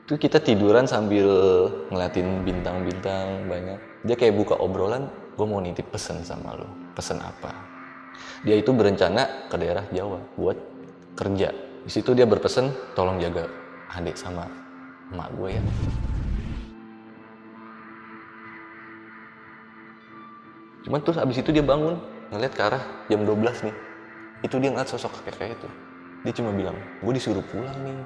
Itu kita tiduran sambil ngeliatin bintang-bintang banyak. Dia kayak buka obrolan, gue mau nitip pesen sama lo. Pesen apa? Dia itu berencana ke daerah Jawa buat kerja. Di situ dia berpesan, tolong jaga adik sama emak gue ya. Cuman terus abis itu dia bangun, ngeliat ke arah jam 12 nih. Itu dia ngeliat sosok kakek itu. Dia cuma bilang, gue disuruh pulang nih.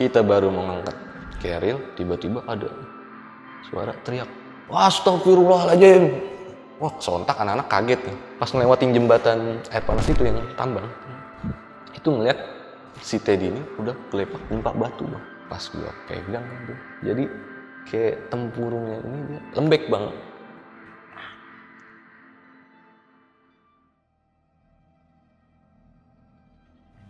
Kita baru mau ngangkat keril, tiba-tiba ada suara teriak, astagfirullahaladzim. Wah, sontak anak-anak kaget nih. Pas ngelewatin jembatan air panas itu yang tambang, itu ngeliat si Teddy ini udah kelepak batu bang. Pas gua pegang tuh, jadi kayak tempurungnya ini dia lembek banget.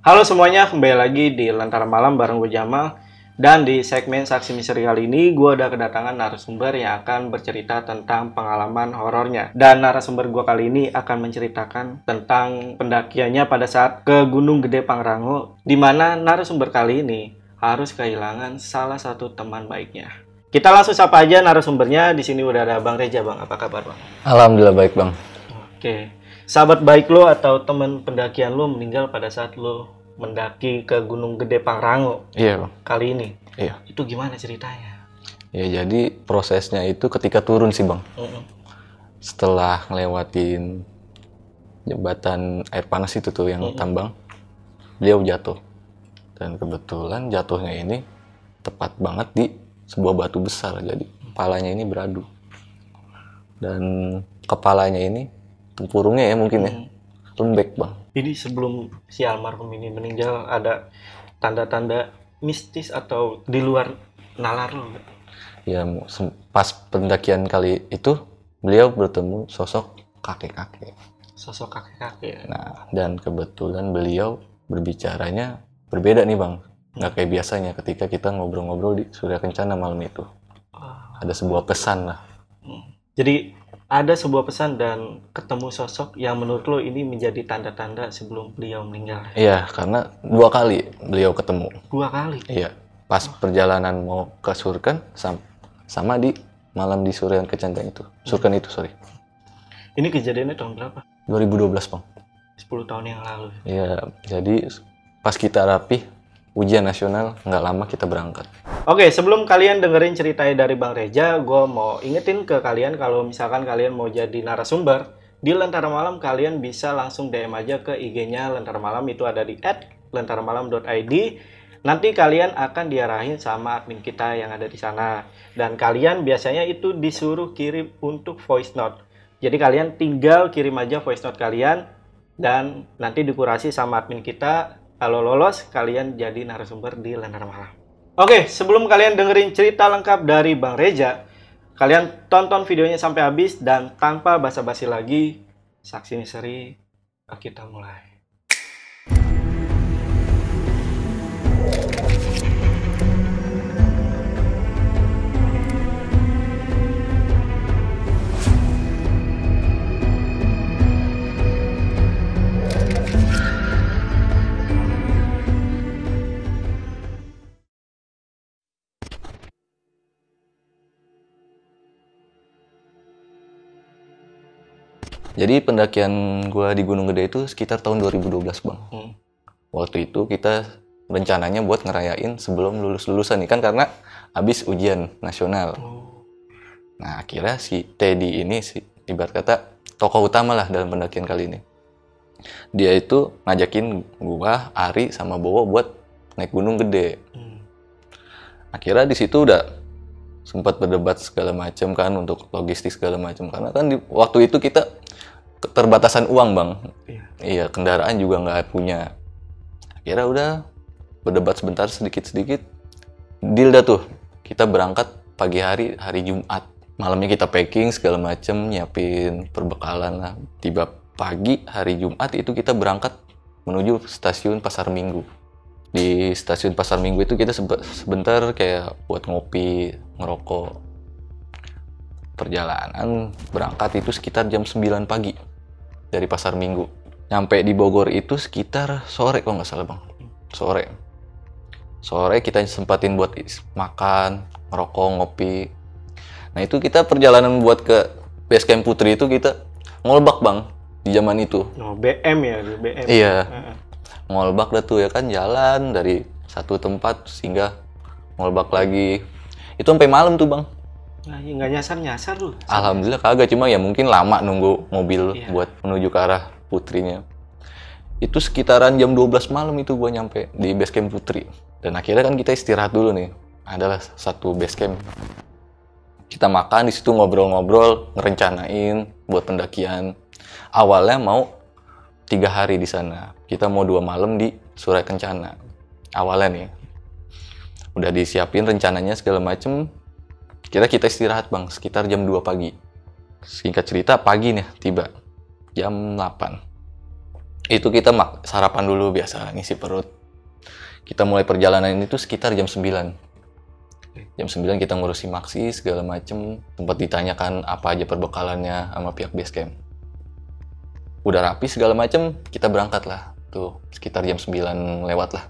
Halo semuanya, kembali lagi di Lentera Malam bareng gue Jamal. Dan di segmen Saksi Misteri kali ini, gue udah kedatangan narasumber yang akan bercerita tentang pengalaman horornya. Dan narasumber gue kali ini akan menceritakan tentang pendakiannya pada saat ke Gunung Gede Pangrango, di mana narasumber kali ini harus kehilangan salah satu teman baiknya. Kita langsung sapa aja narasumbernya. Di sini udah ada Bang Reja, Bang. Apa kabar, Bang? Alhamdulillah baik, Bang. Oke. Sahabat baik lo atau teman pendakian lo meninggal pada saat lo mendaki ke Gunung Gede Pangrango. Iya, Bang. Kali ini. Iya. Itu gimana ceritanya? Ya, jadi prosesnya itu ketika turun sih, Bang. Setelah ngelewatin jembatan air panas itu tuh yang tambang, beliau jatuh. Dan kebetulan jatuhnya ini tepat banget di sebuah batu besar. Jadi kepalanya ini beradu. Dan kepalanya ini, tempurungnya ya mungkin ya, lembek, Bang. Ini sebelum si almarhum ini meninggal ada tanda-tanda mistis atau di luar nalar lo? Ya, pas pendakian kali itu, beliau bertemu sosok kakek-kakek. Sosok kakek-kakek. Nah, dan kebetulan beliau berbicaranya berbeda nih, Bang. Nggak kayak biasanya ketika kita ngobrol-ngobrol di Surya Kencana malam itu. Ada sebuah pesan lah. Jadi ada sebuah pesan dan ketemu sosok yang menurut lo ini menjadi tanda-tanda sebelum beliau meninggal. Iya, karena 2 kali beliau ketemu. 2 kali? Iya, pas perjalanan mau ke Surken sama di malam di Surya Kencana itu. Surken itu, sorry. Ini kejadiannya tahun berapa? 2012, Bang. 10 tahun yang lalu. Iya, jadi pas kita rapih, ujian nasional, nggak lama kita berangkat. Oke, sebelum kalian dengerin ceritanya dari Bang Reja, gue mau ingetin ke kalian kalau misalkan kalian mau jadi narasumber, di Lentera Malam kalian bisa langsung DM aja ke IG-nya Lentera Malam, itu ada di @lenteramalam.id. Nanti kalian akan diarahin sama admin kita yang ada di sana. Dan kalian biasanya itu disuruh kirim untuk voice note. Jadi kalian tinggal kirim aja voice note kalian, dan nanti dikurasi sama admin kita. Kalau lolos, kalian jadi narasumber di Lentera Malam. Oke, sebelum kalian dengerin cerita lengkap dari Bang Reja, kalian tonton videonya sampai habis dan tanpa basa-basi lagi, Saksi Misteri, kita mulai. Jadi pendakian gua di Gunung Gede itu sekitar tahun 2012, Bang. Waktu itu kita rencananya buat ngerayain sebelum lulus-lulusan nih kan, karena habis ujian nasional. Nah, akhirnya si Teddy ini ibarat kata tokoh utama lah dalam pendakian kali ini. Dia itu ngajakin gua, Ari sama Bowo buat naik Gunung Gede. Akhirnya di situ udah sempat berdebat segala macam kan untuk logistik segala macam, karena kan waktu itu kita keterbatasan uang, Bang. Iya, kendaraan juga nggak punya. Akhirnya udah berdebat sebentar, sedikit-sedikit deal dah tuh. Kita berangkat pagi hari Jumat. Malamnya kita packing segala macam, nyiapin perbekalan lah. Tiba pagi hari Jumat itu kita berangkat menuju stasiun Pasar Minggu. Di stasiun Pasar Minggu itu kita sebentar kayak buat ngopi, ngerokok. Perjalanan berangkat itu sekitar jam 9 pagi dari Pasar Minggu. Nyampe di Bogor itu sekitar sore kalau nggak salah bang. Sore kita sempatin buat makan, ngerokok, ngopi. Nah itu kita perjalanan buat ke base camp Putri itu kita ngolbak bang di zaman itu. Oh, BM ya, BM. Iya. Ngolbak dah tuh ya kan, jalan dari satu tempat sehingga ngolbak lagi. Itu sampai malam tuh bang. Nah, nggak nyasar lu. Alhamdulillah kagak, cuma ya mungkin lama nunggu mobil buat menuju ke arah Putrinya. Itu sekitaran jam 12 malam itu gua nyampe di base camp Putri. Dan akhirnya kan kita istirahat dulu nih. Adalah satu base camp. Kita makan di situ, ngobrol-ngobrol, ngerencanain buat pendakian. Awalnya mau 3 hari di sana. Kita mau 2 malam di Surai Kencana. Awalnya nih. Udah disiapin rencananya segala macem. Kita istirahat bang, sekitar jam 2 pagi. Singkat cerita, pagi nih tiba. Jam 8. Itu kita sarapan dulu biasa, ngisi perut. Kita mulai perjalanan itu sekitar jam 9. Jam 9 kita ngurusi maksi segala macem. Tempat ditanyakan apa aja perbekalannya sama pihak base camp. Udah rapi segala macem, kita berangkat lah. Tuh, sekitar jam 9 lewat lah.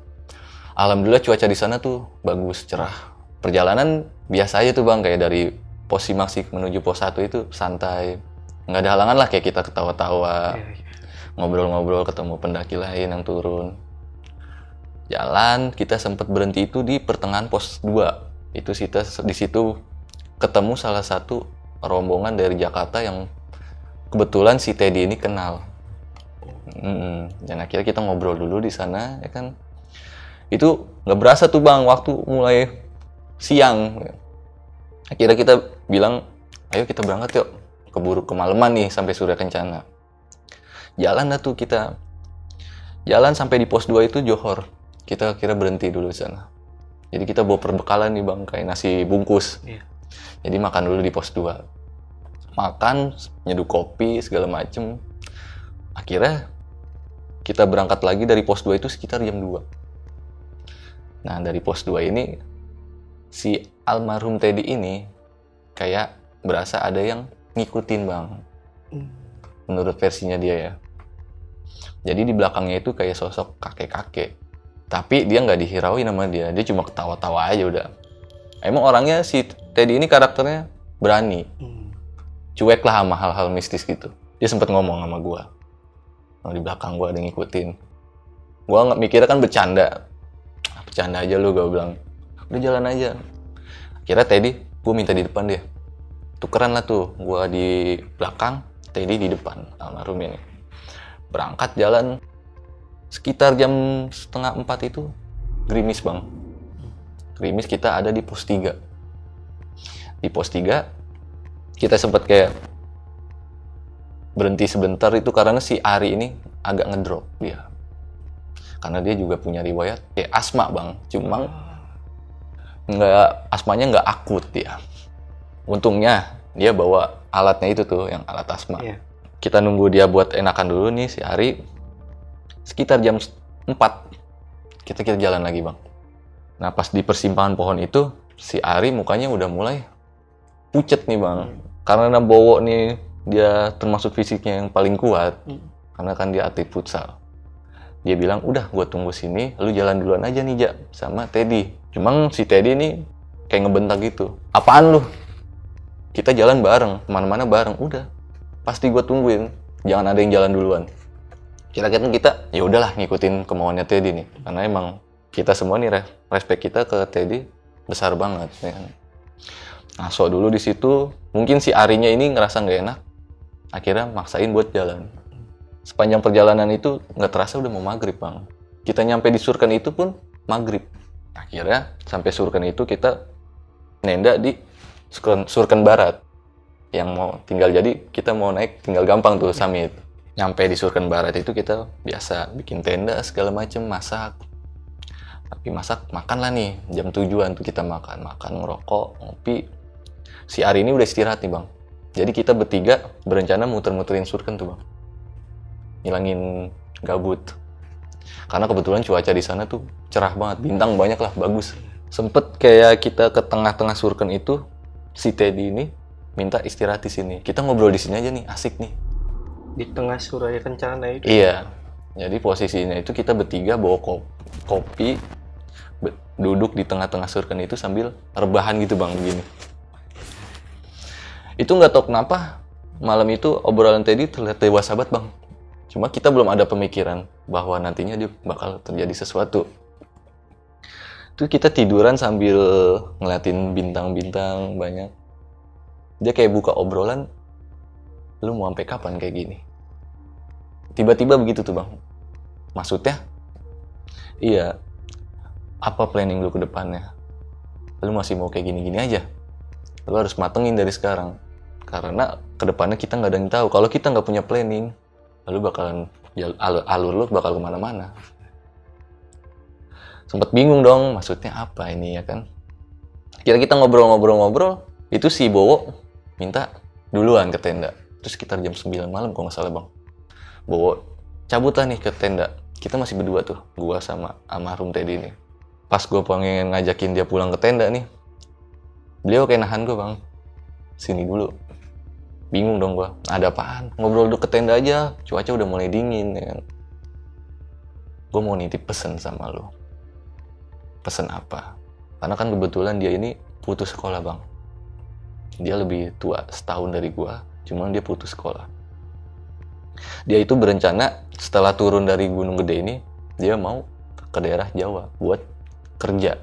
Alhamdulillah cuaca di sana tuh bagus, cerah. Perjalanan biasa aja tuh bang, kayak dari pos Simaksi menuju pos 1 itu santai. Nggak ada halangan lah, kayak kita ketawa-tawa. Ngobrol-ngobrol, ketemu pendaki lain yang turun. Jalan, kita sempat berhenti itu di pertengahan pos 2. Itu kita di situ ketemu salah satu rombongan dari Jakarta yang kebetulan si Teddy ini kenal. Dan akhirnya kita ngobrol dulu di sana, ya kan. Itu nggak berasa tuh bang, waktu mulai siang. Akhirnya kita bilang, ayo kita berangkat yuk, keburu kemalaman nih sampai Surai Kencana. Jalan dah tuh kita. Jalan sampai di pos 2 itu Johor. Kita kira berhenti dulu di sana. Jadi kita bawa perbekalan nih bang, kayak nasi bungkus. Jadi makan dulu di pos 2. Makan, nyeduh kopi, segala macem. Akhirnya kita berangkat lagi dari pos 2 itu sekitar jam 2. Nah dari pos 2 ini, si almarhum Teddy ini kayak berasa ada yang ngikutin bang. Menurut versinya dia ya. Jadi di belakangnya itu kayak sosok kakek-kakek. Tapi dia nggak dihirauin sama dia cuma ketawa-tawa aja udah. Emang orangnya si Teddy ini karakternya berani. Cuek lah sama hal-hal mistis gitu. Dia sempat ngomong sama gua. Di belakang gua ada yang ngikutin. Gua nggak mikirnya kan bercanda. Bercanda aja lu, gua bilang. Udah jalan aja. Akhirnya Teddy, gua minta di depan dia. Tukeran lah tuh, gua di belakang, Teddy di depan, almarhum ini. Berangkat jalan. Sekitar jam 3:30 itu gerimis bang. Gerimis, kita ada di pos 3. Di pos 3 kita sempat kayak berhenti sebentar itu karena si Ari ini agak ngedrop dia. Karena dia juga punya riwayat kayak asma bang. Cuma asmanya nggak akut dia. Untungnya dia bawa alatnya itu tuh, yang alat asma. Kita nunggu dia buat enakan dulu nih si Ari. Sekitar jam 4 kita jalan lagi bang. Nah pas di persimpangan pohon itu si Ari mukanya udah mulai pucet nih bang. Karena Bowo nih dia termasuk fisiknya yang paling kuat. Karena kan dia atlet futsal. Dia bilang udah gua tunggu sini, lu jalan duluan aja nih Ja sama Teddy. Cuma si Teddy nih kayak ngebentak gitu. Apaan lu? Kita jalan bareng, kemana-mana bareng. Udah pasti gua tungguin, jangan ada yang jalan duluan. Kira-kira kita ya udahlah ngikutin kemauannya Teddy nih, karena emang kita semua nih respect kita ke Teddy besar banget ya. Nah so dulu di situ mungkin si Arinya ini ngerasa nggak enak, akhirnya maksain buat jalan. Sepanjang perjalanan itu nggak terasa udah mau maghrib bang. Kita nyampe di Surken itu pun maghrib. Akhirnya sampai Surken itu kita nenda di Surken Barat yang mau tinggal, jadi kita mau naik tinggal gampang tuh summit. Nyampe di Surken Barat itu kita biasa bikin tenda segala macem, masak. Tapi makan lah nih, jam 7-an tuh kita makan, ngerokok, ngopi. Si Ari ini udah istirahat nih bang. Jadi kita bertiga berencana muter-muterin Surken tuh bang. Ngilangin gabut. Karena kebetulan cuaca di sana tuh cerah banget, bintang banyak lah, bagus. Sempet kayak kita ke tengah-tengah Surken itu, si Teddy ini minta istirahat di sini. Kita ngobrol di sini aja nih, asik nih. Di tengah Suraya Kencana itu. Iya. Jadi posisinya itu kita bertiga bawa kopi, duduk di tengah-tengah surken itu sambil rebahan gitu bang, begini. Itu nggak tahu kenapa malam itu obrolan Teddy terlihat dewasa banget bang. Cuma kita belum ada pemikiran bahwa nantinya dia bakal terjadi sesuatu. Itu kita tiduran sambil ngeliatin bintang-bintang banyak. Dia kayak buka obrolan, lu mau sampai kapan kayak gini? Tiba-tiba begitu tuh bang. Maksudnya? Iya. Apa planning lu ke depannya? Lu masih mau kayak gini-gini aja? Lu harus matengin dari sekarang. Karena ke depannya kita nggak ada yang tahu. Kalau kita nggak punya planning, lu bakalan alur lu bakal kemana-mana. Sempet bingung dong, maksudnya apa ini ya kan? Kira kita ngobrol-ngobrol, itu si Bowo minta duluan ke tenda. Terus sekitar jam 9 malam kalau nggak salah bang. Bowo cabut lah nih ke tenda. Kita masih berdua tuh, gua sama almarhum Teddy ini. Pas gue pengen ngajakin dia pulang ke tenda nih, beliau kayak nahan gue bang. Sini dulu. Bingung dong gue, ada apaan? Ngobrol dulu ke tenda aja, cuaca udah mulai dingin ya kan. Gue mau nitip pesen sama lo. Pesen apa? Karena kan kebetulan dia ini putus sekolah bang. Dia lebih tua setahun dari gue, cuman dia putus sekolah. Dia itu berencana setelah turun dari Gunung Gede ini, dia mau ke daerah Jawa buat kerja.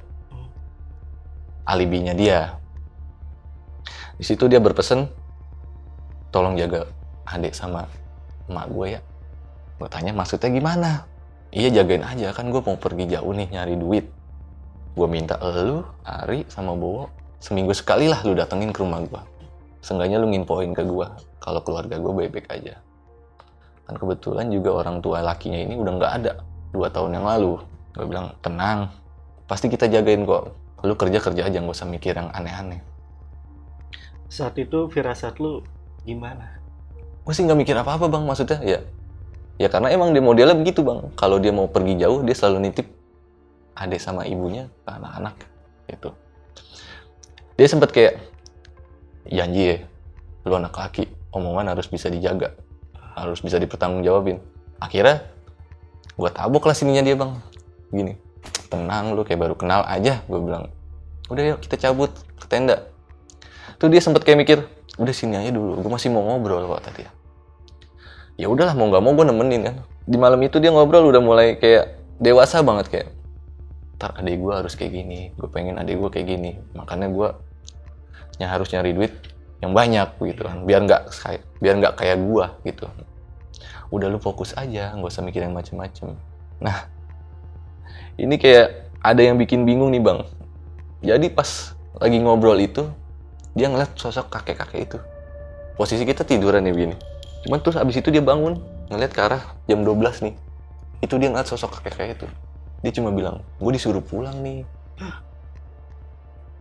Alibinya dia. Di situ dia berpesan, tolong jaga adik sama emak gue ya. Gue tanya maksudnya gimana? Iya jagain aja, kan gue mau pergi jauh nih nyari duit. Gue minta lu, Ari sama Bowo, seminggu sekali lah lu datengin ke rumah gue. Seenggaknya lu nginfoin ke gue kalau keluarga gue baik-baik aja. Kan kebetulan juga orang tua lakinya ini udah nggak ada 2 tahun yang lalu. Gue bilang tenang, pasti kita jagain kok. Lu kerja aja, nggak usah mikir yang aneh-aneh. Saat itu firasat lu gimana? Gue sih nggak mikir apa-apa bang, maksudnya ya karena emang dia modelnya begitu bang. Kalau dia mau pergi jauh, dia selalu nitip adik sama ibunya ke anak-anak gitu. Dia sempet kayak janji ya, lu anak laki, omongan harus bisa dijaga, harus bisa dipertanggungjawabin. Akhirnya gue tabok lah sininya dia bang, gini, tenang lu kayak baru kenal aja. Gue bilang udah yuk kita cabut ke tenda. Tuh dia sempet kayak mikir, udah sini aja dulu, gue masih mau ngobrol kok tadi ya. Ya udahlah, mau nggak mau gue nemenin kan. Di malam itu dia ngobrol udah mulai kayak dewasa banget, kayak ntar adik gue harus kayak gini, gue pengen adik gue kayak gini, makanya gue harus nyari duit yang banyak gitu kan, biar nggak kayak gue gitu. Udah lu fokus aja, nggak usah mikir yang macem-macem. Nah ini kayak ada yang bikin bingung nih bang. Jadi pas lagi ngobrol itu, dia ngeliat sosok kakek-kakek itu. Posisi kita tiduran nih begini. Cuman terus abis itu dia bangun, ngeliat ke arah jam 12 nih. Itu dia ngeliat sosok kakek-kakek itu. Dia cuma bilang, gue disuruh pulang nih.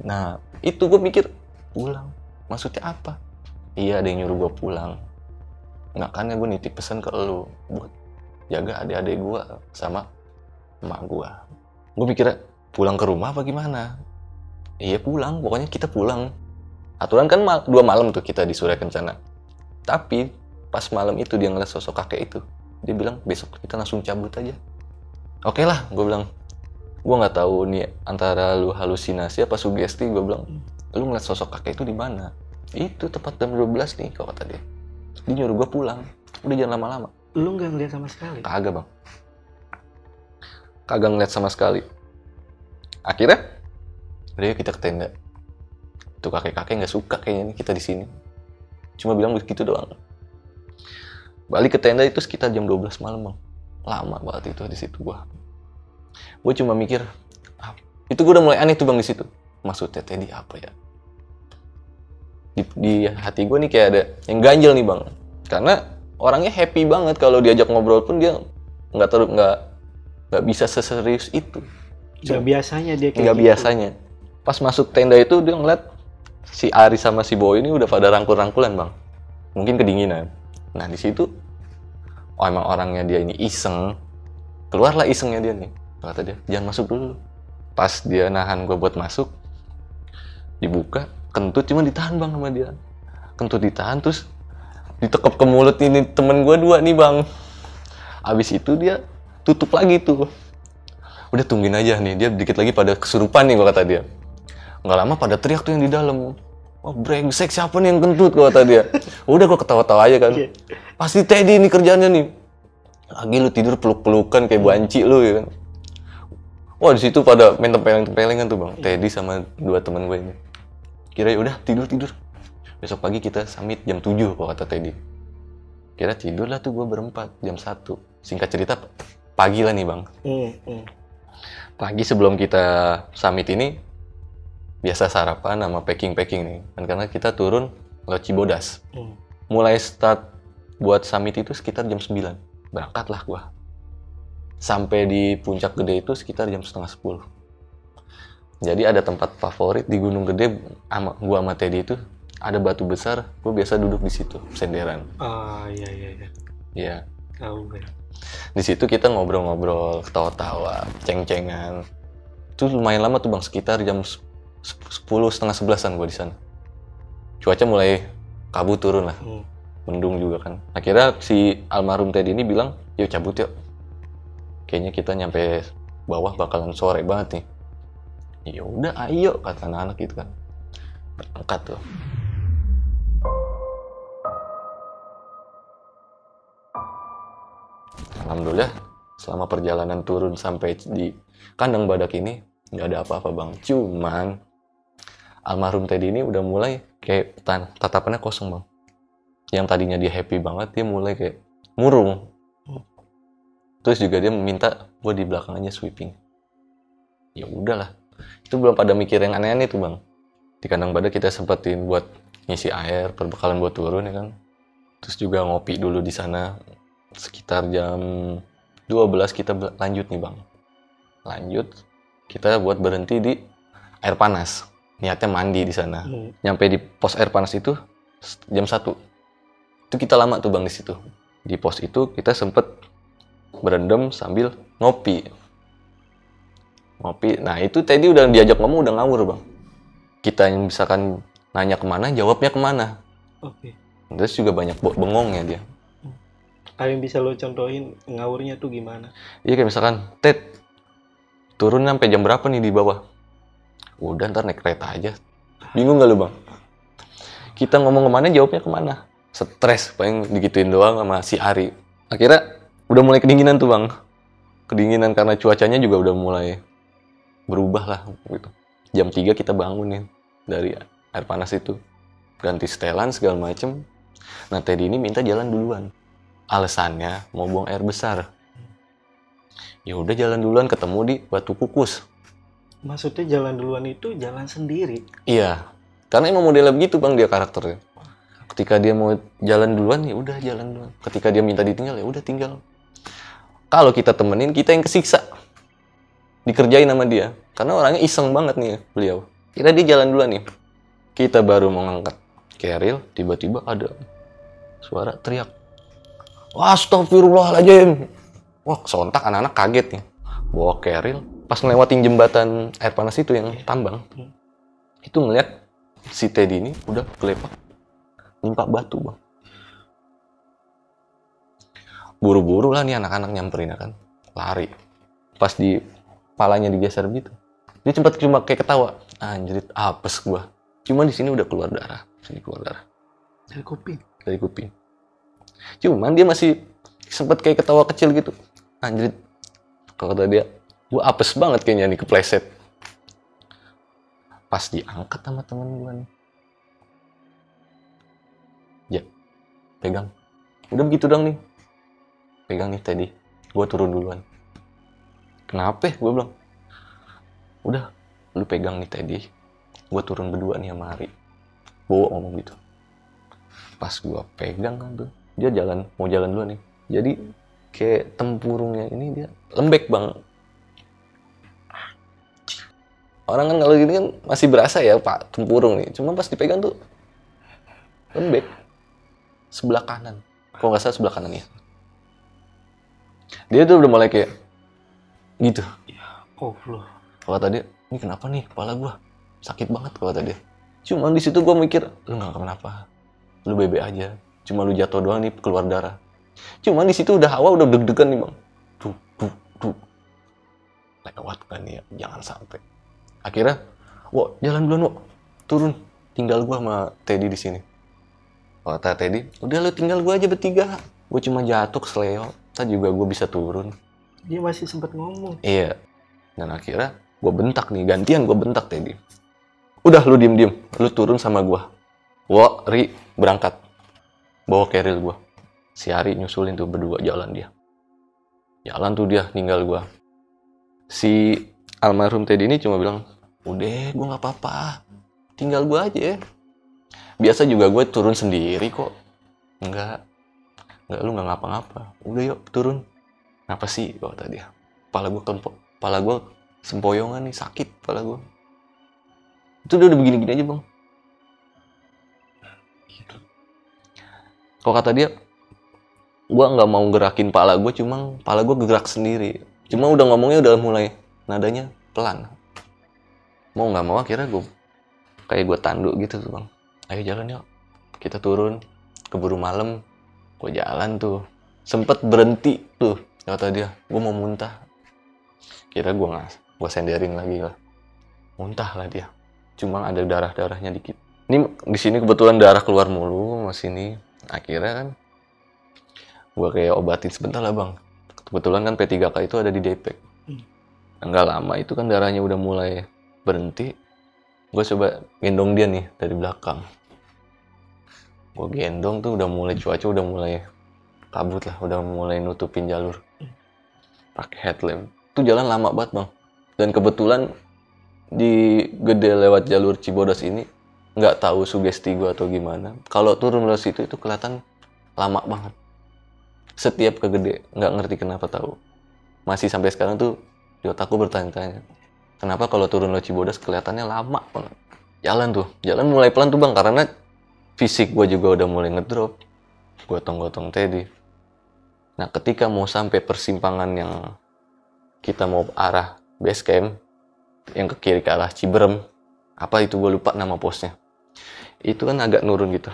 Nah, itu gue mikir, pulang? Maksudnya apa? Iya, ada yang nyuruh gue pulang. Makanya gue nitip pesan ke lu, buat jaga adik-adik gue sama emak gue. Gue mikirnya, pulang ke rumah apa gimana? Iya pulang, pokoknya kita pulang. Aturan kan 2 malam tuh kita di Suraya Kencana. Tapi pas malam itu dia ngeliat sosok kakek itu, dia bilang besok kita langsung cabut aja. Oke lah, gue bilang. Gue nggak tahu nih antara lu halusinasi apa sugesti. Gue bilang, lu ngeliat sosok kakek itu di mana? Itu tepat jam 12 nih kalau kata dia. Dia nyuruh gue pulang. Udah jangan lama-lama. Lu nggak ngeliat sama sekali? Kagak bang. Kagak ngeliat sama sekali. Akhirnya, udah yuk kita ke tenda. Tuh kakek-kakek nggak suka kayaknya nih kita di sini. Cuma bilang begitu doang. Balik ke tenda itu sekitar jam 12 malam bang. Lama banget itu di situ gua. Gue cuma mikir, itu gue udah mulai aneh tuh bang di situ. Maksudnya Teddy apa ya? Di hati gue nih kayak ada yang ganjel nih bang. Karena orangnya happy banget kalau diajak ngobrol pun dia nggak bisa seserius itu. Nggak biasanya dia kayak nggak gitu. Biasanya. Pas masuk tenda itu dia ngeliat si Ari sama si Boy ini udah pada rangkul-rangkulan bang. Mungkin kedinginan. Nah di situ, emang orangnya dia ini iseng. Keluarlah isengnya dia nih. Kata dia, jangan masuk dulu. Pas dia nahan gue buat masuk, dibuka, kentut cuma ditahan bang sama dia. Kentut ditahan terus ditekep ke mulut ini temen gue 2 nih bang. Abis itu dia tutup lagi tuh. Udah tungguin aja nih, dia dikit lagi pada kesurupan nih gua kata dia. Nggak lama pada teriak tuh yang di dalam. Wah brengsek siapa nih yang kentut gua kata dia. Udah gua ketawa-tawa aja kan. Pasti Teddy nih kerjaannya nih. Lagi lu tidur peluk-pelukan kayak banci lu ya kan. Wah di situ pada main tempeling-tempelingan tuh bang. Teddy sama 2 teman gue ini. Kira udah tidur. Besok pagi kita summit jam 7 kalau kata Teddy. Kira tidur lah tuh gue berempat jam 1. Singkat cerita pagi lah nih bang. Pagi sebelum kita summit ini biasa sarapan sama packing nih. Dan karena kita turun lewat Cibodas. Mulai start buat summit itu sekitar jam 9. Berangkatlah gue. Sampai di puncak gede itu sekitar jam setengah 10. Jadi ada tempat favorit di Gunung Gede gua sama Teddy itu ada batu besar, gua biasa duduk di situ senderan. Iya. Iya. Tahu gue. Di situ kita ngobrol-ngobrol, ketawa-tawa, ceng-cengan. Itu lumayan lama tuh bang, sekitar jam 10 setengah 11-an gua di sana. Cuaca mulai kabut turun lah, mendung juga kan. Akhirnya si almarhum Teddy ini bilang, yuk cabut yuk. Kayaknya kita nyampe bawah bakalan sore banget nih. Ya udah ayo kata anak-anak gitu kan. Berangkat tuh. Alhamdulillah selama perjalanan turun sampai di kandang badak ini nggak ada apa-apa bang. Cuman almarhum Teddy ini udah mulai kayak tatapannya kosong bang. Yang tadinya dia happy banget dia mulai kayak murung. Terus juga dia meminta gue di belakangnya sweeping. Ya udahlah. Itu belum pada mikir yang aneh-aneh tuh bang. Di kandang badak kita sempetin buat ngisi air, perbekalan buat turun ya kan. Terus juga ngopi dulu di sana. Sekitar jam 12 kita lanjut nih bang. Lanjut, kita buat berhenti di air panas. Niatnya mandi di sana. Nyampe di pos air panas itu jam 1. Itu kita lama tuh bang di situ. Di pos itu kita sempet berendam sambil ngopi. Nah itu Teddy udah diajak ngomong udah ngawur bang. Kita yang misalkan nanya kemana, jawabnya kemana. Oke. Terus juga banyak bengongnya dia. Ada yang bisa lo contohin ngawurnya tuh gimana? Iya kayak misalkan, Ted, turun sampai jam berapa nih di bawah? Udah ntar naik kereta aja. Bingung gak lu bang? Kita ngomong kemana, jawabnya kemana? Stres, paling digituin doang sama si Ari. Akhirnya udah mulai kedinginan tuh bang. Kedinginan karena cuacanya juga udah mulai berubah lah gitu. Jam 3 kita bangunin dari air panas itu. Ganti setelan segala macem. Nah Teddy ini minta jalan duluan. Alasannya mau buang air besar. Ya udah jalan duluan ketemu di Batu Kukus. Maksudnya jalan duluan itu jalan sendiri? Iya. Karena emang modelnya begitu bang dia karakternya. Ketika dia mau jalan duluan ya udah jalan duluan. Ketika dia minta ditinggal ya udah tinggal. Kalau kita temenin, kita yang kesiksa. Dikerjain sama dia. Karena orangnya iseng banget nih beliau. Kira dia jalan duluan nih. Kita baru mau ngangkat keril, tiba-tiba ada suara teriak. Astagfirullahaladzim. Wah, sontak anak-anak kaget nih. Bawa keril, pas ngelewatin jembatan air panas itu yang tambang. Itu ngeliat si Teddy ini udah kelepak. Nimpa batu bang. Buru-buru lah nih anak-anak nyamperin kan, lari. Pas di palanya digeser begitu, dia cuma kayak ketawa. Anjrit, apes gua. Cuma di sini udah keluar darah, sini keluar darah. Dari kuping. Dari kuping. Cuman dia masih sempet kayak ketawa kecil gitu. Anjrit, kalau kata dia, gua apes banget kayaknya nih kepleset. Pas diangkat sama temen gua nih. Ya, pegang. Udah begitu dong nih. Pegang nih Teddy, gue turun duluan. Kenapa? Gue bilang, udah, lu pegang nih Teddy, gue turun berdua nih sama Ari. Bawa ngomong gitu. Pas gue pegang kan tuh, dia mau jalan duluan nih. Jadi kayak tempurungnya ini dia lembek bang. Orang kan kalau gini kan masih berasa ya pak tempurung nih. Cuma pas dipegang tuh lembek. Sebelah kanan. Kalau nggak salah sebelah kanan ya. Dia tuh udah mulai kayak gitu. Ya, Allah. Kalau kata dia, ini kenapa nih kepala gua sakit banget kalau kata dia. Cuman di situ gua mikir, lu nggak kenapa, lu bebe aja. Cuma lu jatuh doang nih keluar darah. Cuma di situ udah hawa udah deg-degan nih bang. Tuh. Lewat kan ya, jangan sampai. Akhirnya, wah jalan duluan, wah turun. Tinggal gua sama Teddy di sini. Kata Teddy, udah lu tinggal gua aja bertiga. Gua cuma jatuh kesleo, tadi juga gua bisa turun. Dia masih sempat ngomong. Iya. Dan akhirnya gua bentak nih, gantian gua bentak Teddy. Udah lu diem-diem, lu turun sama gua. Wah, Ri berangkat. Bawa keril gua. Si Ari nyusulin tuh berdua jalan dia. Jalan tuh dia, ninggal gua. Si almarhum Teddy ini cuma bilang, udah gue gak apa-apa, tinggal gue aja. Biasa juga gue turun sendiri kok. Enggak, lu gak ngapa-ngapa. Udah yuk turun. Ngapa sih kata dia. Kepala gue sempoyongan nih, sakit kepala gue. Itu udah begini-gini aja bang. Gitu. Kok kata dia, gue gak mau gerakin kepala gue, cuma kepala gue gerak sendiri. Cuma udah ngomongnya udah mulai nadanya pelan. Mau nggak mau akhirnya kayak gue tanduk gitu tuh bang. Ayo jalan yuk. Kita turun. Keburu malam. Gue jalan tuh. Sempet berhenti tuh. Kata dia, gue mau muntah. Kira gue senderin lagi lah. Muntah lah dia. Cuma ada darah-darahnya dikit. Ini di sini kebetulan darah keluar mulu mas ini. Akhirnya kan gue kayak obatin sebentar lah bang. Kebetulan kan P3K itu ada di Depek. Enggak lama itu kan darahnya udah mulai berhenti. Gue coba gendong dia nih dari belakang. Gue gendong tuh udah mulai cuaca udah mulai kabut lah. Udah mulai nutupin jalur. Pakai headlamp. Itu jalan lama banget bang. Dan kebetulan di Gede lewat jalur Cibodas ini nggak tahu sugesti gue atau gimana. Kalau turun lewat situ itu kelihatan lama banget. Setiap ke Gede, nggak ngerti kenapa tahu. Masih sampai sekarang tuh di otakku bertanya-tanya. Kenapa kalau turun lewat Cibodas kelihatannya lama banget. Jalan mulai pelan tuh bang. Karena fisik gue juga udah mulai ngedrop. Gotong-gotong Teddy. Nah ketika mau sampai persimpangan yang kita mau arah base camp. Yang ke kiri ke arah Ciberem. Apa itu gue lupa nama posnya. Itu kan agak nurun gitu.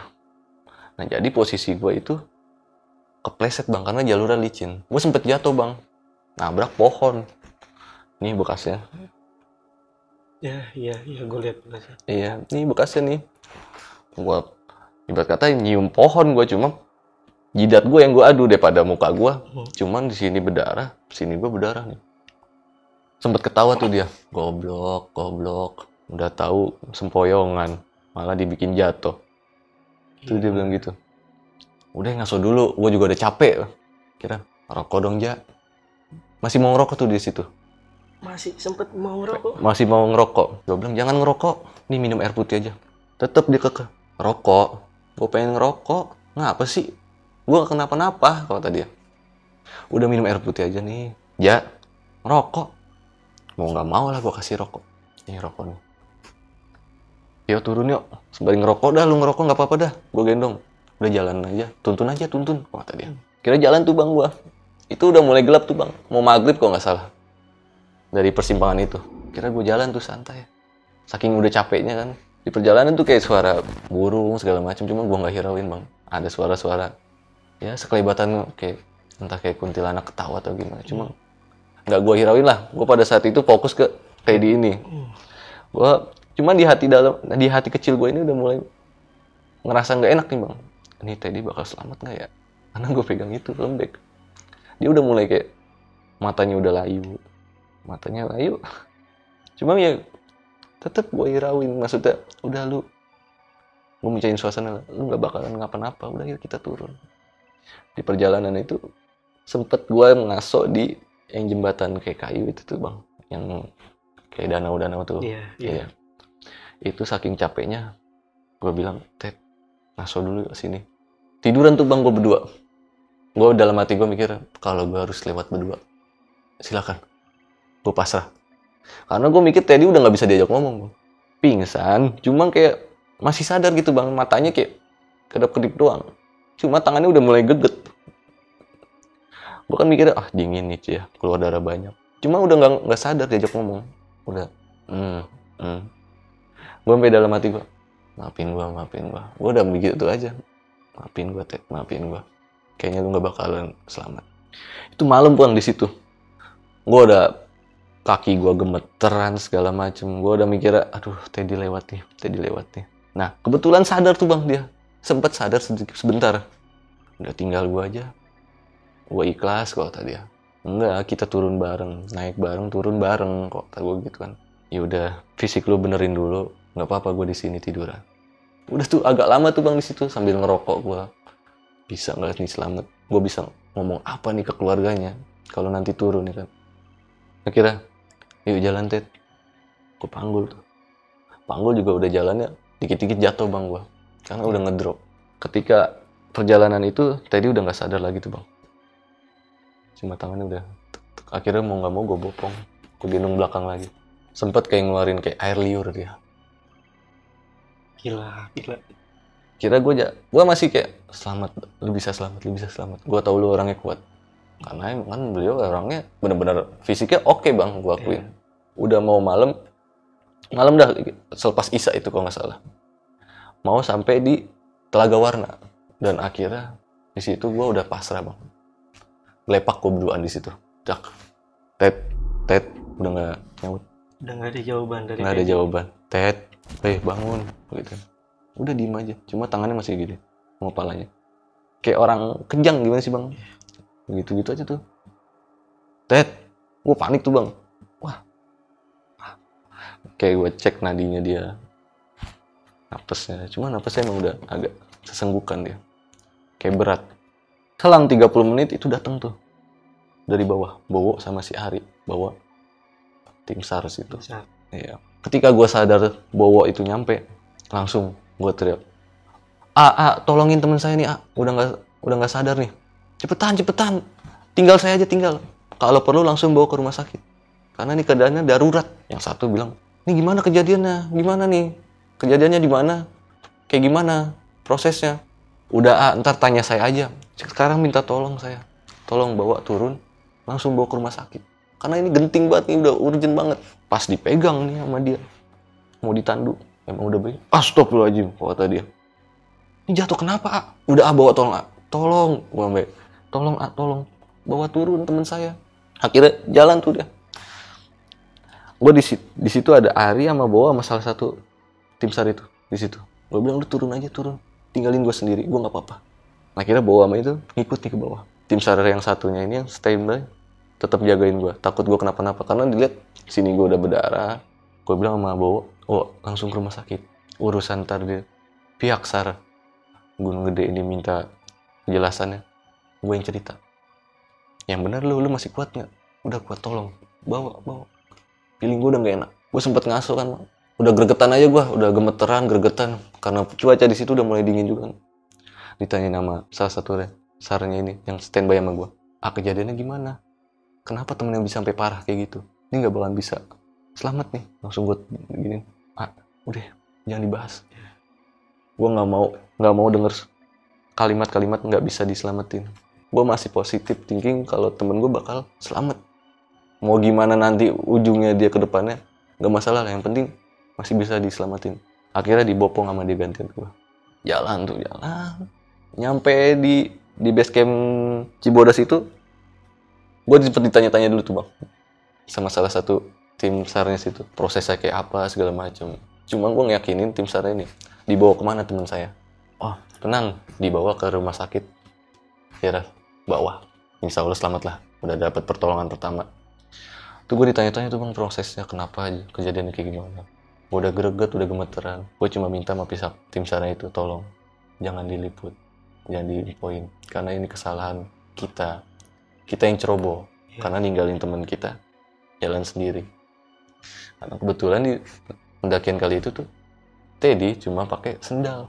Nah jadi posisi gue itu kepleset bang, karena jalurnya licin. Gue sempet jatuh bang, nabrak pohon. Ini bekasnya. Iya, gue lihat bekasnya. Iya, ini bekasnya nih. Gue ibarat kata nyium pohon gue, cuma jidat gue yang gue adu daripada muka gue. Cuman di sini berdarah, sini gue berdarah nih. Sempet ketawa tuh dia, goblok. Udah tahu sempoyongan, malah dibikin jatuh. Itu dia bilang gitu. Udah ngaso dulu, gue juga udah capek. Kira rokok dong ja. Masih mau ngerokok tuh di situ. Masih sempet mau ngerokok. Masih mau ngerokok. Gue bilang jangan ngerokok, nih minum air putih aja. Tetep dia kekeh. Rokok, gue pengen ngerokok. Ngapa sih? Gue gak kenapa-napa, kata dia. Udah minum air putih aja nih. Ja, ngerokok. Mau nggak mau lah gue kasih rokok. Ini rokok nih. Yuk turun yuk. Sembari ngerokok dah, lu ngerokok nggak apa-apa dah. Gue gendong. Udah jalan aja, tuntun kata dia. Kira jalan tuh bang gua. Itu udah mulai gelap tuh bang, mau maghrib kok nggak salah. Dari persimpangan itu, kira gue jalan tuh santai. Saking udah capeknya kan, di perjalanan tuh kayak suara burung segala macam, cuma gua nggak hirauin bang. Ada suara-suara, ya sekelibatan kayak entah kayak kuntilanak ketawa atau gimana, cuma nggak gua hirauin lah. Gua pada saat itu fokus ke Teddy ini. Gua cuma di hati kecil gue ini udah mulai ngerasa nggak enak nih bang. Ini Teddy bakal selamat nggak ya? Karena gue pegang itu lembek. Dia udah mulai kayak matanya udah layu. Cuma ya tetep gue hirauin. Maksudnya udah lu, gue mencain suasana, lu nggak bakalan ngapa-napa. Udah yuk kita turun. Di perjalanan itu sempet gue ngaso di yang jembatan kayak kayu itu tuh bang, yang kayak danau-danau tuh. Iya. Itu saking capeknya, gue bilang Ted, ngaso dulu ke sini. Tiduran tuh bang gue berdua. Gue dalam hati gue mikir, kalau gue harus lewat berdua, silakan. Gue pasrah. Karena gue mikir Teddy udah nggak bisa diajak ngomong bang. Pingsan, cuma kayak masih sadar gitu bang, matanya kayak kedap-kedip doang. Cuma tangannya udah mulai geget. Gue kan mikirnya, dingin nih ya, keluar darah banyak. Cuma udah nggak sadar diajak ngomong. Udah, Gue sampai dalam hati gue, maafin gue. Gue udah begitu aja. maafin gue Ted, maafin gue. Kayaknya lu nggak bakalan selamat. Itu malam Bang di situ. Gue udah kaki gue gemeteran segala macem. Gue udah mikir, aduh Teddy lewat nih. Nah kebetulan sadar tuh Bang dia. Sempet sadar sebentar. Udah tinggal gue aja. Gue ikhlas kok tadi ya. Enggak, kita turun bareng, naik bareng, turun bareng kok. Kata gue gitu kan. Ya udah, fisik lu benerin dulu. Nggak apa-apa gue di sini tiduran. Udah tuh agak lama tuh Bang di situ sambil ngerokok gue. Bisa nggak nih selamat? Gue bisa ngomong apa nih ke keluarganya kalau nanti turun ya kan? Akhirnya, yuk jalan Ted. Gue panggul tuh. Panggul juga udah jalannya dikit-dikit jatuh Bang gue, karena udah ngedrop. Ketika perjalanan itu, Teddy udah nggak sadar lagi tuh Bang. Cuma tangannya udah. Akhirnya mau nggak mau gue bopong, gue gendong belakang lagi. Sempet kayak ngeluarin kayak air liur dia. Gila. Kira gue masih kayak selamat, lu bisa selamat. Gue tahu lu orangnya kuat, karena emang kan beliau orangnya bener-bener fisiknya oke Bang, gue akuin. Udah mau malam dah selepas Isya itu kalau nggak salah, mau sampai di Telaga Warna, dan akhirnya di situ gue udah pasrah Bang, lepak gue berduaan di situ. Ted udah nggak nyaut, Udah nggak ada jawaban dari nggak ada jawaban. Ted, bangun gitu. Udah diem aja, cuma tangannya masih gini, sama kepalanya. Kayak orang kejang gimana sih Bang? Gitu-gitu aja tuh. Ted, gue panik tuh Bang. Wah. Kayak gue cek nadinya dia. Napasnya, cuma napasnya emang udah agak sesenggukan dia. Kayak berat. Selang 30 menit itu datang tuh. Dari bawah, Bowo sama si Ari. Bawa tim SAR itu. Iya. Ketika gue sadar Bowo itu nyampe, langsung gue teriak, tolongin teman saya nih, udah nggak sadar nih, cepetan, tinggal saya aja, kalau perlu langsung bawa ke rumah sakit, karena ini keadaannya darurat. Yang satu bilang, ini gimana kejadiannya, di mana, kayak gimana prosesnya. Udah ntar tanya saya aja, sekarang minta tolong saya, tolong bawa turun, langsung bawa ke rumah sakit, karena ini genting banget nih, udah urgent banget. Pas dipegang nih sama dia, mau ditandu, emang udah baik. Astagfirullahaladzim, kata dia. Ini jatuh kenapa, Udah bawa tolong, gua sampai tolong, bawa turun teman saya. Akhirnya jalan tuh dia. Gua di situ ada Ari sama Bawa sama salah satu tim SAR itu di situ. Gua bilang lu turun, tinggalin gua sendiri, gua nggak apa-apa. Akhirnya Bawa sama itu ngikut nih ke bawah. Tim SAR yang satunya ini yang standby tetap jagain gua, takut gua kenapa-napa karena dilihat sini gua udah berdarah. Gua bilang sama Bawa, langsung ke rumah sakit. Urusan ntar di pihak SAR Gunung Gede ini minta penjelasannya, gue yang cerita. Yang benar lu masih kuat nggak? Udah kuat, tolong bawa. Feeling gue udah nggak enak. Gue sempet ngaso kan, udah gregetan aja gue, udah gregetan karena cuaca di situ udah mulai dingin juga. Ditanya nama salah satu SAR-nya ini yang standby sama gue, kejadiannya gimana? Kenapa temennya bisa sampai parah kayak gitu? Ini nggak bakalan bisa selamat nih. Langsung gue gini, udah jangan dibahas. Gue nggak mau denger kalimat-kalimat nggak bisa diselamatin. Gue masih positif thinking kalau temen gue bakal selamat. Mau gimana nanti ujungnya dia ke depannya, nggak masalah lah. Yang penting masih bisa diselamatin. Akhirnya dibopong sama dia gantian gue. Jalan. Nyampe di base camp Cibodas itu, gue sempat ditanya-tanya dulu tuh Bang, sama salah satu tim SAR-nya situ. Prosesnya kayak apa segala macam. Cuma gue ngeyakinin tim SAR ini dibawa kemana teman saya. Tenang, dibawa ke rumah sakit daerah bawah. Insya Allah selamat lah, udah dapat pertolongan pertama. Tuh gue ditanya-tanya tuh Bang prosesnya kenapa aja, kejadiannya kayak gimana. Gue udah greget, udah gemeteran. Gue cuma minta sama pihak tim SAR itu, tolong jangan diliput, jangan diinfoin, karena ini kesalahan kita yang ceroboh, karena ninggalin teman kita jalan sendiri. Karena kebetulan di pendakian kali itu tuh Teddy cuma pakai sendal.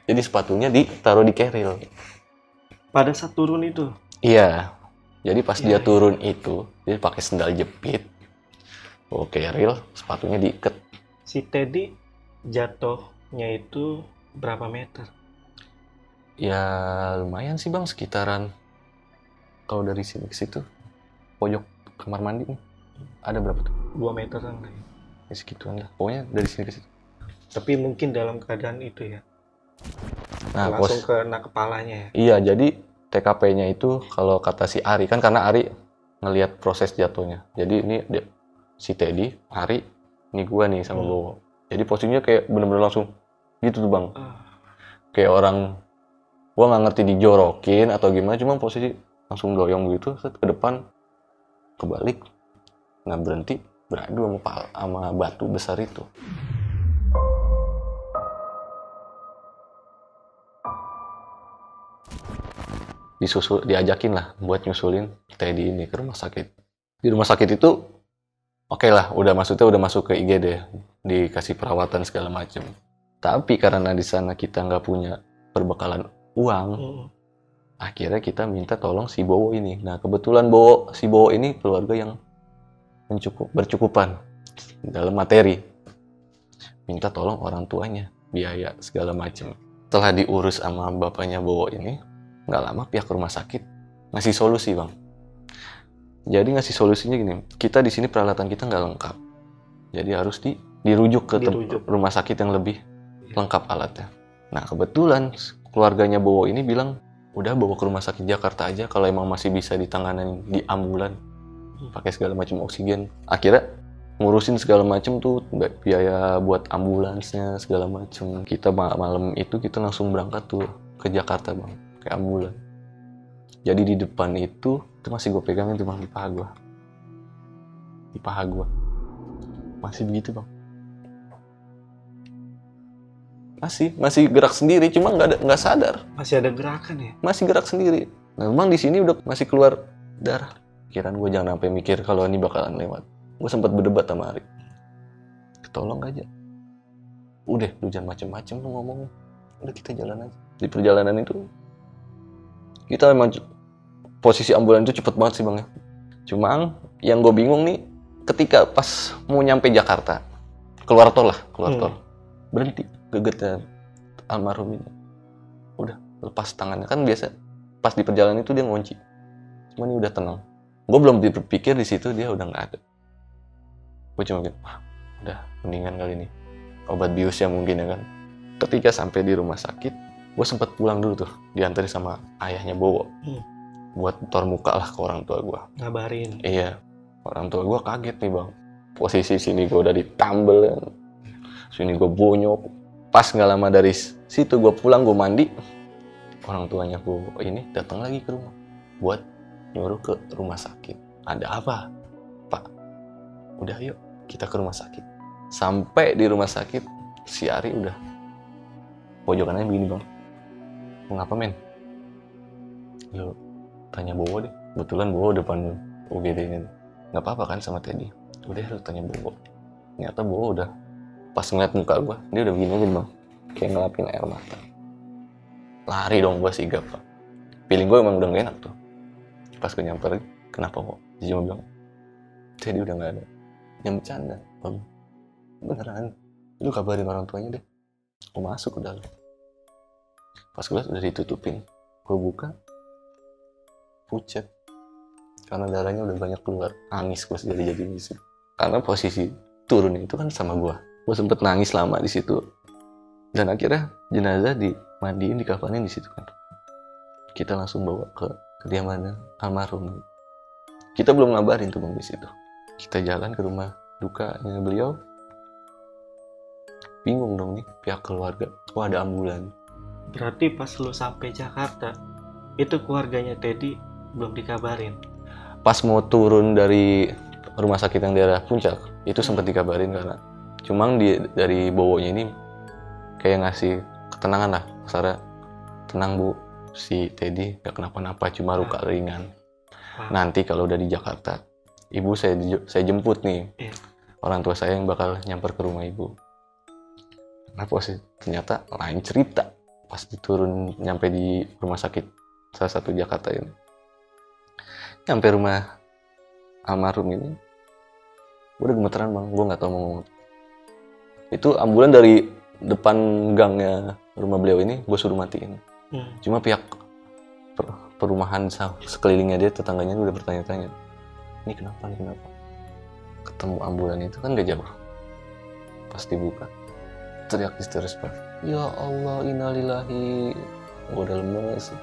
Jadi sepatunya ditaruh di keril. Pada saat turun itu? Iya. Jadi pas dia turun itu, dia pakai sendal jepit. Bawa keril, sepatunya diikat. Si Teddy jatuhnya itu berapa meter? Ya lumayan sih Bang, sekitaran. Kalau dari sini ke situ, pojok kamar mandi nih, ada berapa tuh? 2 meteran. Ya segituan lah. Pokoknya dari sini ke situ. Tapi mungkin dalam keadaan itu ya. Nah, langsung kena kepalanya ya? Iya, jadi TKP-nya itu kalau kata si Ari, kan karena Ari ngelihat proses jatuhnya. Jadi ini si Teddy, Ari, ini gua nih sama Bowo. Jadi posisinya kayak bener-bener langsung gitu tuh bang. Kayak orang, gua nggak ngerti dijorokin atau gimana, cuma posisi langsung doyong gitu, set ke depan, kebalik, nggak berhenti, beradu sama batu besar itu. Diajakin lah buat nyusulin Teddy ini ke rumah sakit. Di rumah sakit itu oke lah, udah masuk ke IGD, dikasih perawatan segala macam. Tapi karena di sana kita nggak punya perbekalan uang, akhirnya kita minta tolong si Bowo ini. Nah kebetulan si Bowo ini keluarga yang bercukupan dalam materi. Minta tolong orang tuanya, biaya segala macam. Setelah diurus sama bapaknya Bowo ini, nggak lama pihak rumah sakit ngasih solusi bang. Jadi ngasih solusinya gini, kita di sini peralatan kita nggak lengkap, jadi harus dirujuk ke rumah sakit yang lebih lengkap alatnya. Nah kebetulan keluarganya Bowo ini bilang, udah bawa ke rumah sakit Jakarta aja kalau emang masih bisa ditangani di ambulan, pakai segala macam oksigen. Akhirnya ngurusin segala macam tuh, biaya buat ambulansnya segala macam. Kita malam itu kita langsung berangkat tuh ke Jakarta bang, kayak ambulan. Jadi di depan itu masih gue pegangin tuh bang, di paha gue masih begitu bang, masih gerak sendiri, cuma nggak sadar. Masih ada gerakan ya? Masih gerak sendiri. Nah, memang di sini udah masih keluar darah. Pikiran gue jangan sampai mikir kalau ini bakalan lewat. Gue sempat berdebat sama Ari, tolong aja, udah lu jangan macem-macem lu ngomongnya, udah kita jalan aja. Di perjalanan itu kita memang posisi ambulan itu cepet banget sih bang ya. Cuma yang gue bingung nih, ketika pas mau nyampe Jakarta, keluar tol, berhenti gegetnya almarhum ini. Udah lepas tangannya, kan biasa pas di perjalanan itu dia ngunci. Cuma ini udah tenang. Gue belum berpikir di situ dia udah nggak ada. Gue cuma mikir, udah mendingan kali ini obat biusnya mungkin ya kan. Ketika sampai di rumah sakit, gue sempat pulang dulu tuh, diantarin sama ayahnya Bowo. Buat tor muka lah ke orang tua gue. Ngabarin. Iya, orang tua gue kaget nih bang. Posisi sini gue udah ditambel, sini gue bonyok. Pas nggak lama dari situ gue pulang, gue mandi. Orang tuanya gue ini datang lagi ke rumah buat nyuruh ke rumah sakit. Ada apa, Pak? Udah yuk kita ke rumah sakit. Sampai di rumah sakit, si Ari udah pojokannya begini bang. Mengapa men? Yuk tanya Bowo deh. Kebetulan Bowo depan UGD ini. Nggak apa-apa kan sama Teddy? Udah lu tanya Bowo. Ternyata Bowo udah pas ngeliat muka gue, dia udah begini aja bang, kayak ngelapin air mata. Lari dong gue sigap pak. Feeling gue emang udah gak enak tuh. Pas gue nyamperin, kenapa kok? Dia cuma bilang, Teddy udah gak ada. Yang bercanda bang, beneran. Lu kabarin orang tuanya deh. Gue masuk ke dalam. Pas gue liat udah ditutupin, gue buka, pucet. Karena darahnya udah banyak keluar. Nangis gue jadi di situ. Karena posisi turun itu kan sama gue. Gue sempet nangis lama di situ. Dan akhirnya jenazah dimandiin, dikafanin di situ kan. Kita langsung bawa ke kediaman almarhum. Kita belum ngabarin tuh bang di situ. Kita jalan ke rumah dukanya beliau. Bingung dong nih pihak keluarga. Kok ada ambulan? Berarti pas lu sampai Jakarta, itu keluarganya Teddy belum dikabarin? Pas mau turun dari rumah sakit yang daerah Puncak, itu sempat dikabarin karena cuma dari Bowonya ini kayak ngasih ketenangan lah. Sarah, tenang bu, si Teddy gak kenapa-napa, cuma luka ringan. Nanti kalau udah di Jakarta, ibu saya jemput nih. Orang tua saya yang bakal nyamper ke rumah ibu. Nah posisi ternyata lain cerita. Pas diturun nyampe di rumah sakit salah satu Jakarta ini, nyampe rumah almarhum ini, gue udah gemeteran bang, gue nggak tahu mau ngomong. Itu ambulan dari depan gangnya rumah beliau ini gue suruh matiin. Cuma pihak perumahan sekelilingnya dia, tetangganya udah bertanya-tanya, ini kenapa? Ketemu ambulan itu kan gak jauh. Pas dibuka, teriak histeris banget. Ya Allah, innalillahi. Gue udah lemes.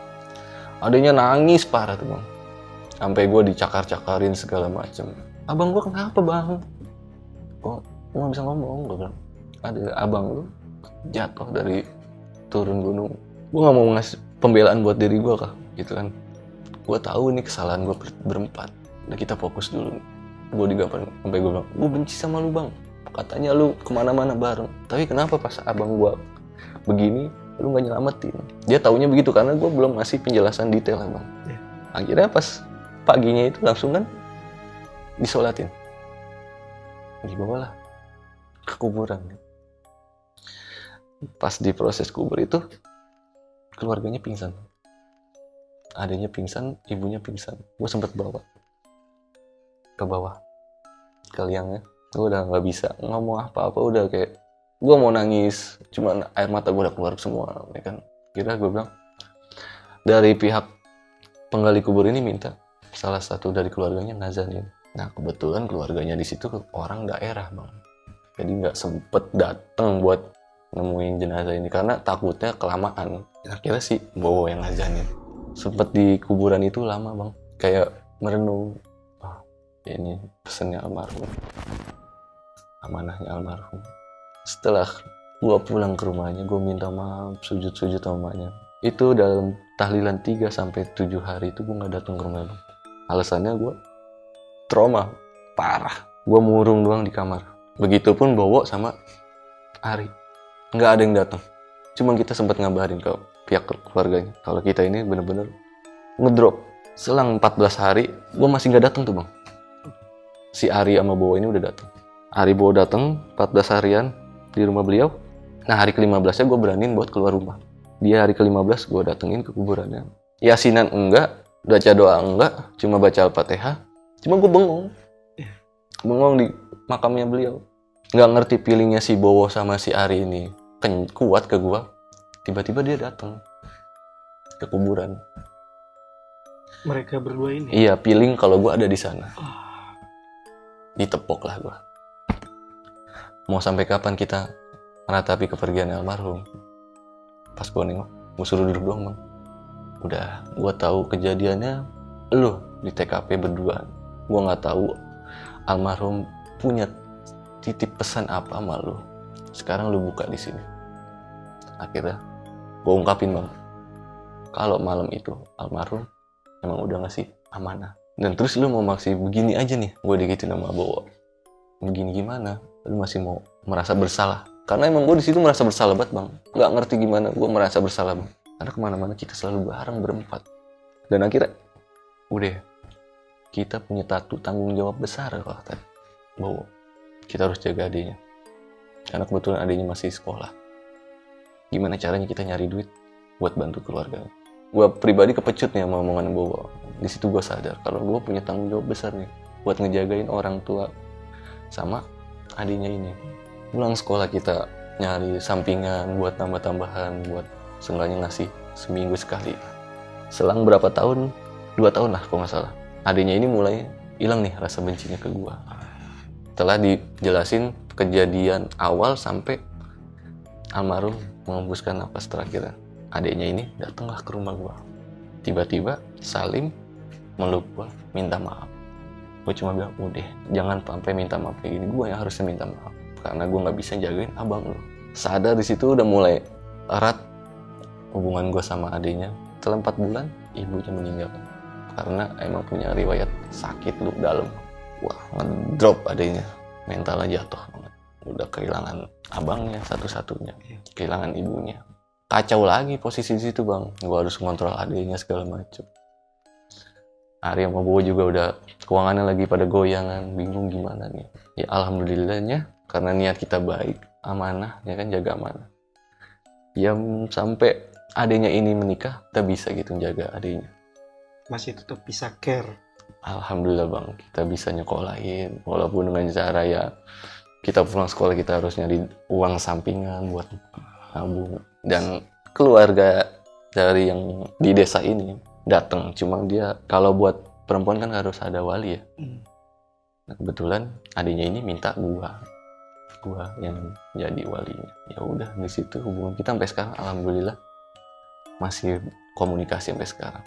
Adanya nangis parah tuh bang. Sampai gue dicakar-cakarin segala macem. Abang gue kenapa bang? Kok nggak bisa ngomong? Gue bilang, ada abang lu jatuh dari turun gunung. Gue nggak mau ngasih pembelaan buat diri gue kah, gitu kan? Gue tahu ini kesalahan gue berempat. Nah kita fokus dulu. Gue digapain? Sampai gue bilang, gue benci sama lu bang. Katanya lu kemana-mana bareng. Tapi kenapa pas abang gue begini, lu nggak nyelamatin? Dia taunya begitu karena gue belum ngasih penjelasan detail lah bang. Akhirnya pas paginya itu langsung kan disolatin, dibawalah ke kuburan. Pas di proses kubur itu keluarganya pingsan, adanya pingsan, ibunya pingsan. Gue sempet bawa ke bawah ke liangnya. Gue udah nggak bisa ngomong apa-apa, udah kayak gue mau nangis, cuman air mata gue udah keluar semua, ya kan. Kira gue bilang dari pihak penggali kubur ini minta salah satu dari keluarganya nazanin. Nah kebetulan keluarganya di situ orang daerah bang, jadi nggak sempet datang buat nemuin jenazah ini karena takutnya kelamaan. Akhirnya sih Bowo yang nazanin. Sempet di kuburan itu lama bang, kayak merenung. Oh, ini pesannya almarhum, amanahnya almarhum. Setelah gue pulang ke rumahnya, gue minta maaf, sujud-sujud sama mamanya. Itu dalam tahlilan 3-7 hari itu gue gak datang ke rumah bang. Alasannya gue trauma parah. Gue murung doang di kamar. Begitupun Bowo sama Ari, nggak ada yang datang. Cuma kita sempat ngabarin ke pihak keluarganya kalau kita ini bener-bener ngedrop. Selang 14 hari, gue masih nggak datang tuh bang. Si Ari sama Bowo ini udah datang. Ari Bowo datang 14 harian di rumah beliau. Nah hari ke-15nya gue beraniin buat keluar rumah. Dia hari ke-15 gue datengin ke kuburannya. Yasinan enggak, baca doa enggak, cuma baca Al-Fatihah. Cuma gue bengong di makamnya beliau. Nggak ngerti feelingnya si Bowo sama si Ari ini kuat ke gue. Tiba-tiba dia datang ke kuburan. Mereka berdua ini? Iya, feeling kalau gue ada di sana. Ditepok lah gue. Mau sampai kapan kita meratapi kepergian almarhum? Pas gue nengok, gue suruh duduk doang bang. Udah, gue tahu kejadiannya lu di TKP berdua. Gue nggak tahu almarhum punya titip pesan apa sama lu. Sekarang lu buka di sini. Akhirnya gue ungkapin bang, kalau malam itu almarhum emang udah ngasih amanah. Dan terus lu mau maksih begini aja nih, gue digituin sama Bowo. Begini gimana? Lu masih mau merasa bersalah? Karena emang gue di situ merasa bersalah banget bang. Nggak ngerti gimana, gue merasa bersalah bang. Karena kemana-mana kita selalu bareng berempat. Dan akhirnya, udah, kita punya tanggung jawab besar kalau kata Bowo. Kita harus jaga adiknya. Karena kebetulan adiknya masih sekolah. Gimana caranya kita nyari duit buat bantu keluarga? Gue pribadi kepecut nih sama omongan Bowo. Di situ gue sadar kalau gue punya tanggung jawab besar nih buat ngejagain orang tua sama adiknya ini. Pulang sekolah kita nyari sampingan buat tambah-tambahan, buat seenggaknya ngasih seminggu sekali. Selang berapa tahun, 2 tahun lah kalau nggak salah, adiknya ini mulai hilang nih rasa bencinya ke gue. Setelah dijelasin kejadian awal sampai almarhum mengembuskan napas terakhir, adiknya ini datanglah ke rumah gue. Tiba-tiba Salim meluk gue, minta maaf. Gue cuma bilang, udah jangan sampai minta maaf kayak gini. Gue yang harusnya minta maaf karena gue nggak bisa jagain abang lo. Sadar di situ udah mulai erat hubungan gue sama adiknya. Setelah 4 bulan ibunya meninggal karena emang punya riwayat sakit lu dalam. Wah, ngedrop adiknya, mentalnya jatuh banget. Udah kehilangan abangnya satu-satunya, kehilangan ibunya. Kacau lagi posisi di situ bang. Gue harus ngontrol adiknya segala macam. Ari sama Bowo juga udah keuangannya lagi pada goyangan, bingung gimana nih. Ya alhamdulillahnya karena niat kita baik, amanah, ya kan, jaga amanah. Ya sampai adiknya ini menikah, kita bisa gitu jaga adiknya. Masih tetap bisa care. Alhamdulillah bang, kita bisa nyekolahin, walaupun dengan cara ya kita pulang sekolah kita harus nyari uang sampingan buat nabung. Dan keluarga dari yang di desa ini datang, cuma dia kalau buat perempuan kan harus ada wali ya. Nah, kebetulan adiknya ini minta gua gua yang jadi walinya. Ya udah, di situ hubungan kita sampai sekarang alhamdulillah masih komunikasi sampai sekarang.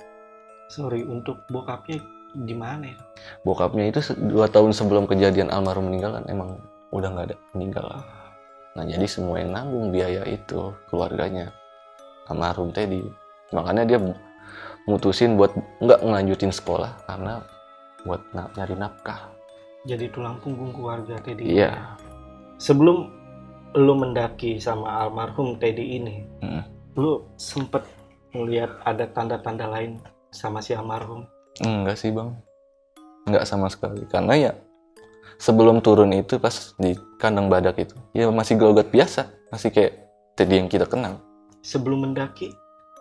Sorry, untuk bokapnya gimana ya? Bokapnya itu 2 tahun sebelum kejadian almarhum meninggal kan emang udah nggak ada, meninggal. Nah jadi semua yang nanggung biaya itu keluarganya almarhum Teddy. Makanya dia mutusin buat nggak ngelanjutin sekolah karena buat nyari nafkah. Jadi tulang punggung keluarga Teddy. Iya. Sebelum lu mendaki sama almarhum Teddy ini, lu sempet ngeliat ada tanda-tanda lain sama si almarhum? Enggak sih bang, enggak sama sekali. Karena ya sebelum turun itu pas di kandang badak itu, ya masih gelogat biasa, masih kayak Teddy yang kita kenal. Sebelum mendaki?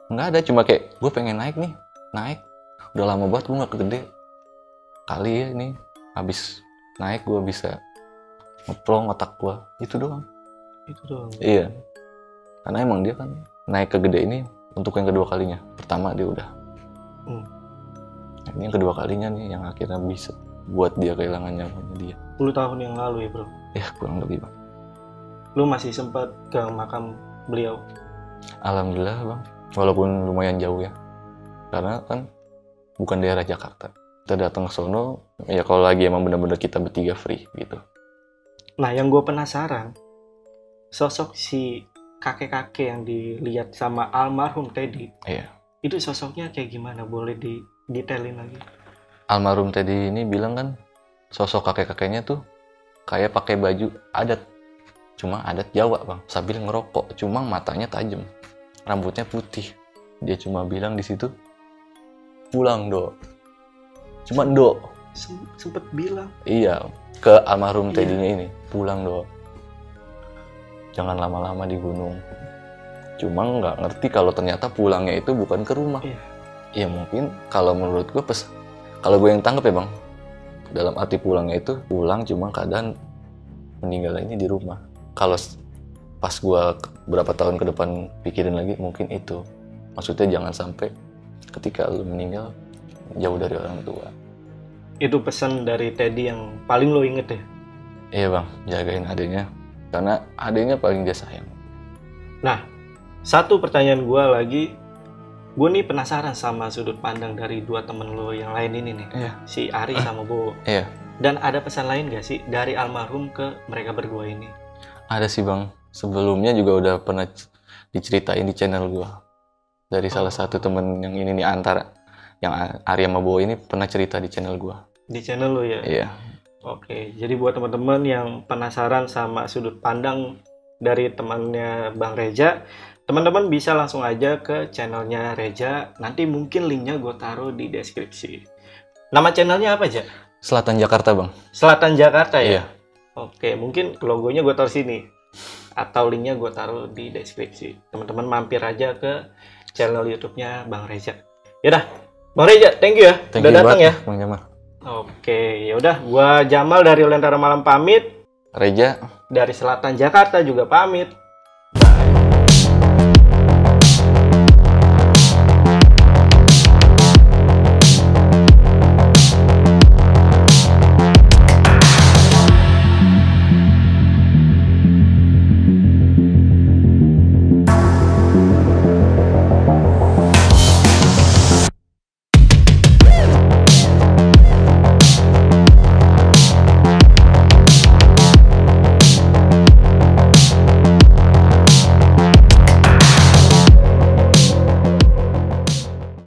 Nggak ada, cuma kayak gue pengen naik nih, naik. Udah lama banget gue nggak gede. Kali ya ini habis naik gue bisa ngeplong otak gue, itu doang. Itu doang. Iya, karena emang dia kan naik ke gede ini untuk yang kedua kalinya. Pertama dia udah. Ini yang kedua kalinya nih yang akhirnya bisa buat dia kehilangan nyawanya dia. 10 tahun yang lalu ya bro? Ya kurang lebih bang. Lu masih sempat ke makam beliau? Alhamdulillah bang, walaupun lumayan jauh ya. Karena kan bukan daerah Jakarta. Kita datang ke sono, ya kalau lagi emang bener-bener kita bertiga free gitu. Nah yang gue penasaran, sosok si kakek-kakek yang dilihat sama almarhum Teddy, Iya. itu sosoknya kayak gimana? Boleh didetailin lagi? Almarhum Teddy ini bilang kan sosok kakek-kakeknya tuh kayak pakai baju adat, cuma adat Jawa bang, sambil ngerokok, cuma matanya tajam, rambutnya putih. Dia cuma bilang di situ, pulang do, cuma do. Sempet bilang? Iya, ke almarhum Teddy-nya ini, pulang do, jangan lama-lama di gunung. Cuma nggak ngerti kalau ternyata pulangnya itu bukan ke rumah. Ya mungkin kalau menurut gue kalau gue yang tangkep ya bang, dalam arti pulangnya itu pulang cuma keadaan meninggalnya di rumah. Kalau pas gue berapa tahun ke depan pikirin lagi, mungkin itu maksudnya jangan sampai ketika lu meninggal jauh dari orang tua. Itu pesan dari Teddy yang paling lo inget ya? Iya bang, jagain adiknya karena adiknya paling dia sayang. Nah, satu pertanyaan gue lagi, gue nih penasaran sama sudut pandang dari 2 temen lo yang lain ini nih. Iya. Si Ari sama Bowo. Iya. Dan ada pesan lain gak sih dari almarhum ke mereka berdua ini? Ada sih bang, sebelumnya juga udah pernah diceritain di channel gue. Dari salah satu temen yang ini nih antara, yang Ari sama Bowo ini pernah cerita di channel gue. Di channel lo ya? Iya. Oke, jadi buat teman-teman yang penasaran sama sudut pandang dari temannya Bang Reja, teman-teman bisa langsung aja ke channelnya Reja. Nanti mungkin linknya gue taruh di deskripsi. Nama channelnya apa aja? Selatan Jakarta bang. Selatan Jakarta ya? Iya. Oke, mungkin logonya gue taruh sini. Atau linknya gue taruh di deskripsi. Teman-teman mampir aja ke channel YouTube-nya Bang Reja. Yaudah, Bang Reja, thank you ya. Udah datang ya. Bang Jamal. Oke, yaudah. Gua Jamal dari Lentera Malam pamit. Reja Dari Selatan Jakarta juga pamit.